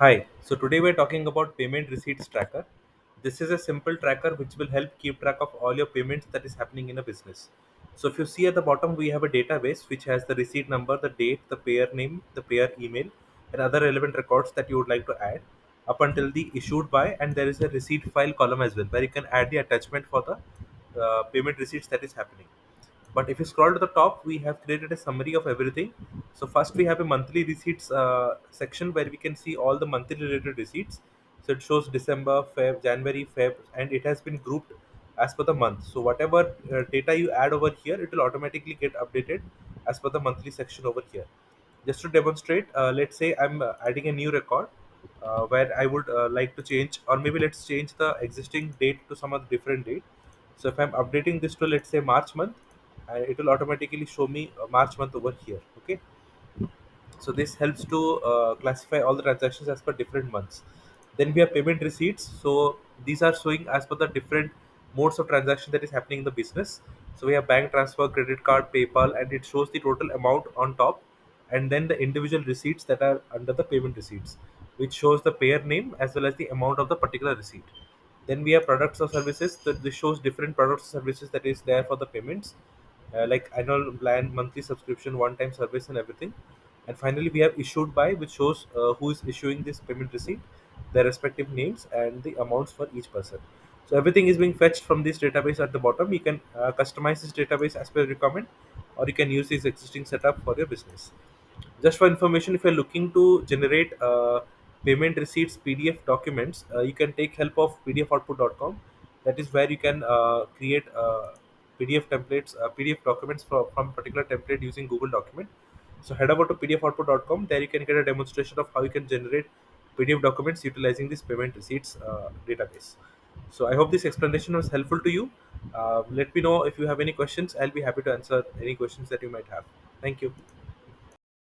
Hi, so today we're talking about payment receipts tracker. This is a simple tracker which will help keep track of all your payments that is happening in a business. So if you see at the bottom, we have a database which has the receipt number, the date, the payer name, the payer email, and other relevant records that you would like to add up until the issued by, and there is a receipt file column as well where you can add the attachment for the payment receipts that is happening. But if you scroll to the top, we have created a summary of everything. So first we have a monthly receipts section where we can see all the monthly related receipts. So it shows December, Feb, January, Feb, and it has been grouped as per the month. So whatever data you add over here, it will automatically get updated as per the monthly section over here. Just to demonstrate, let's say I'm adding a new record where I would like to change, or maybe let's change the existing date to some other different date. So if I'm updating this to, let's say, March month, it will automatically show me March month over here. Okay, so this helps to classify all the transactions as per different months. Then we have payment receipts. So these are showing as per the different modes of transaction that is happening in the business. So we have bank transfer, credit card, PayPal, and it shows the total amount on top, and then the individual receipts that are under the payment receipts, which shows the payer name as well as the amount of the particular receipt. Then we have products or services that this shows different products or services that is there for the payments, like annual plan, monthly subscription, one-time service, and everything. And finally, we have issued by, which shows who is issuing this payment receipt, their respective names, and the amounts for each person. So everything is being fetched from this database at the bottom. You can customize this database as per requirement, or you can use this existing setup for your business. Just for information, if you're looking to generate payment receipts PDF documents, you can take help of PDFOutput.com. That is where you can create PDF templates, PDF documents from particular template using Google document. So head over to PDFOutput.com. There you can get a demonstration of how you can generate PDF documents utilizing this payment receipts database. So I hope this explanation was helpful to you. Let me know if you have any questions. I'll be happy to answer any questions that you might have. Thank you.